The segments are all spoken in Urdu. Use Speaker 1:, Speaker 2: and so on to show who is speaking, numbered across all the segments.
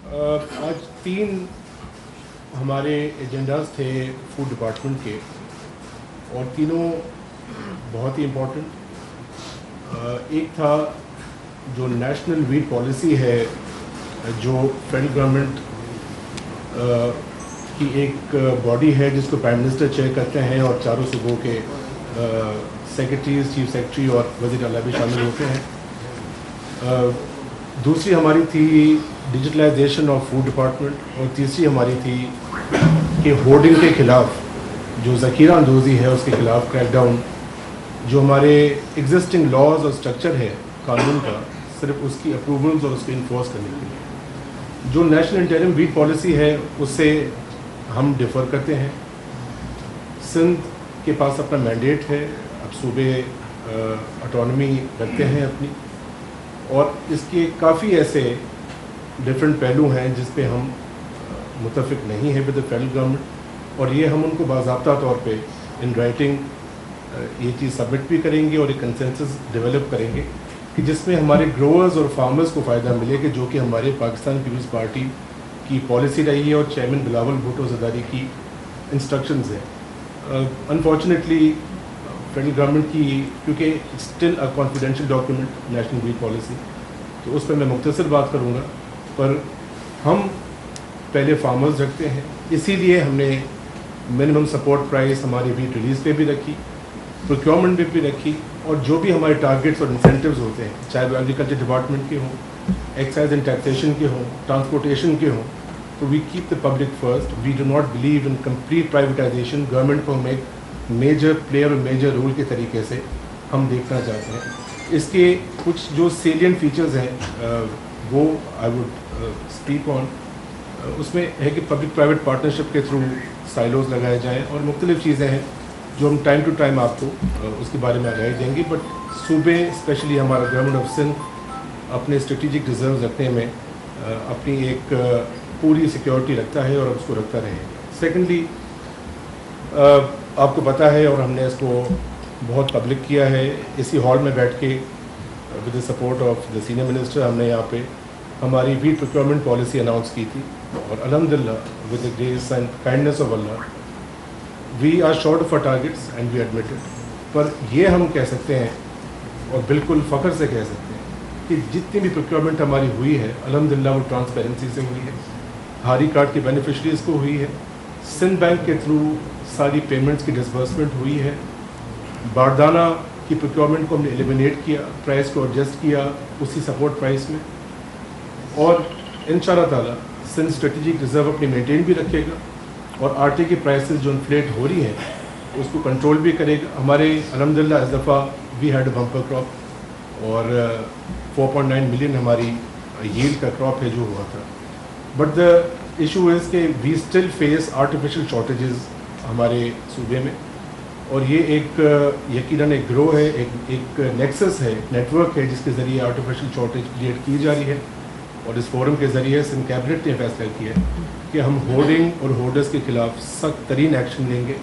Speaker 1: آج 3 ہمارے ایجنڈاز تھے فوڈ ڈپارٹمنٹ کے اور تینوں بہت ہی امپورٹنٹ. ایک تھا جو نیشنل ویٹ پالیسی ہے جو فیڈرل گورنمنٹ کی ایک باڈی ہے جس کو پرائم منسٹر چیئر کرتے ہیں اور چاروں صوبوں کے سیکرٹریز, چیف سیکرٹری اور وزیر اعلیٰ بھی شامل ہوتے ہیں. دوسری ہماری تھی ڈیجیٹلائزیشن آف فوڈ ڈپارٹمنٹ اور تیسری ہماری تھی کہ ہورڈنگ کے خلاف جو ذخیرہ اندوزی ہے اس کے خلاف کریک ڈاؤن. جو ہمارے ایگزسٹنگ لاز اور اسٹرکچر ہے قانون کا صرف اس کی اپروولز اور اس کو انفورس کرنے کے لیے. جو نیشنل انٹرم ویٹ پالیسی ہے اس سے ہم ڈیفر کرتے ہیں. سندھ کے پاس اپنا مینڈیٹ ہے, اب صوبے اٹانومی رکھتے ہیں اپنی, اور اس کے کافی ایسے ڈفرینٹ پہلو ہیں جس پہ ہم متفق نہیں ہیں ود دا فیڈرل گورنمنٹ, اور یہ ہم ان کو باضابطہ طور پہ ان رائٹنگ یہ چیز سبمٹ بھی کریں گے اور ایک کنسنسس ڈیولپ کریں گے کہ جس میں ہمارے گروورز اور فارمرز کو فائدہ ملے کہ جو کہ ہمارے پاکستان پیپلز پارٹی کی پالیسی رہی ہے اور چیئرمین بلاول بھٹو زرداری کی انسٹرکشنز ہیں. انفارچونیٹلی فیڈرل گورنمنٹ کی کیونکہ still a confidential document national wheat policy, تو اس پہ میں مختصر بات کروں گا, پر ہم پہلے فارمرز رکھتے ہیں, اسی لیے ہم نے منیمم سپورٹ پرائس ہماری ویٹ ریلیز پہ بھی رکھی, پروکیورمنٹ پہ بھی رکھی, اور جو بھی ہمارے ٹارگیٹس اور انسینٹیوز ہوتے ہیں چاہے وہ ایگریکلچر ڈپارٹمنٹ کے ہوں, ایکسائز اینڈ ٹیکسیشن کے ہوں, ٹرانسپورٹیشن کے ہوں, تو we keep the public first. We do not believe in complete privatization. Government کو ہم ایک میجر پلیئر اور میجر رول کے طریقے سے ہم دیکھنا چاہتے ہیں. اس کے کچھ جو سیلین فیچرز ہیں وہ آئی ووڈ اسپیک آن. اس میں ہے کہ پبلک پرائیویٹ پارٹنرشپ کے تھرو سائلوز لگائے جائیں اور مختلف چیزیں ہیں جو ہم ٹائم ٹو ٹائم آپ کو اس کے بارے میں آگاہی دیں گے. بٹ صوبے اسپیشلی ہمارا گورنمنٹ آف سندھ اپنے اسٹریٹجک ریزروز رکھنے میں اپنی ایک پوری سیکیورٹی رکھتا ہے اور اس کو رکھتا رہے. سیکنڈلی آپ کو پتہ ہے اور ہم نے اس کو بہت پبلک کیا ہے, اسی ہال میں بیٹھ کے with the support of the senior minister ہم نے یہاں پہ ہماری ویٹ پروکیورمنٹ پالیسی اناؤنس کی تھی, اور الحمدللہ with the grace and kindness of Allah we are short of our targets and we admitted. پر یہ ہم کہہ سکتے ہیں اور بالکل فخر سے کہہ سکتے ہیں کہ جتنی بھی پروکیورمنٹ ہماری ہوئی ہے الحمدللہ وہ ٹرانسپیرنسی سے ہوئی ہے, ہاری کارڈ کے بینیفیشریز کو ہوئی ہے, سندھ بینک کے تھرو ساری پیمنٹس کی ڈسبرسمنٹ ہوئی ہے, باردانہ کی پروکیورمنٹ کو ہم نے ایلیمینیٹ کیا, پرائس کو ایڈجسٹ کیا اسی سپورٹ پرائس میں, اور انشاءاللہ تعالی سندھ اسٹریٹجک ریزرو اپنی مینٹین بھی رکھے گا اور آٹے کی پرائسز جو انفلیٹ ہو رہی ہیں اس کو کنٹرول بھی کرے گا. ہمارے الحمدللہ اس دفعہ we had a bumper crop اور 4.9 ملین ہماری ییلڈ کا کراپ ہے جو ہوا تھا. بٹ دا ایشو از کہ we still face artificial shortages ہمارے صوبے میں, اور یہ ایک یقیناً ایک گرو ہے, ایک نیکسس ہے, نیٹ ورک ہے جس کے ذریعے آرٹیفیشل شارٹیج کریٹ کی جا رہی ہے. اور اس فورم کے ذریعے سندھ کیبنٹ نے فیصلہ کیا ہے کہ ہم ہورڈنگ اور ہورڈرز کے خلاف سخت ترین ایکشن لیں گے.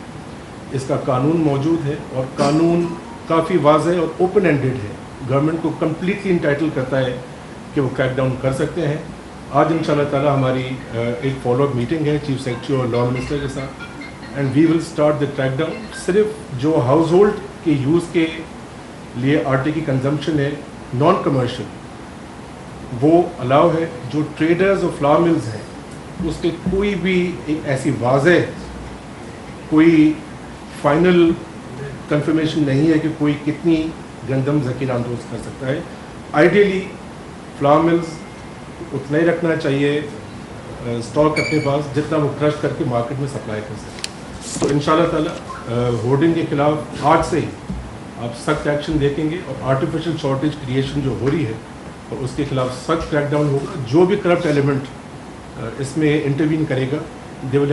Speaker 1: اس کا قانون موجود ہے اور قانون کافی واضح اور اوپن اینڈیڈ ہے, گورنمنٹ کو کمپلیٹلی انٹائٹل کرتا ہے کہ وہ کریک ڈاؤن کر سکتے ہیں. آج انشاءاللہ تعالی ہماری ایک فالو اپ میٹنگ ہے چیف سیکرٹری اور لا منسٹر کے ساتھ, and we will start the crackdown. صرف جو ہاؤس ہولڈ کے یوز کے لیے آٹے کی کنزمپشن ہے نان کمرشل وہ الاؤ ہے. جو ٹریڈرز اور فلاور ملز ہیں اس کے کوئی بھی ایک ایسی واضح کوئی فائنل کنفرمیشن نہیں ہے کہ کوئی کتنی گندم ذخیرہ اندوز کر سکتا ہے. آئیڈیلی فلاور ملز اتنا ہی رکھنا چاہیے اسٹاک اپنے پاس جتنا وہ کرش کر کے مارکیٹ میں سپلائی کر سکے. تو انشاءاللہ تعالی ہورڈنگ کے خلاف آج سے ہی آپ سخت ایکشن دیکھیں گے, اور آرٹیفیشل شارٹیج کریشن جو ہو رہی ہے اور اس کے خلاف سخت کریک ڈاؤن ہوگا. جو بھی کرپٹ ایلیمنٹ اس میں انٹروین کرے گا دے ول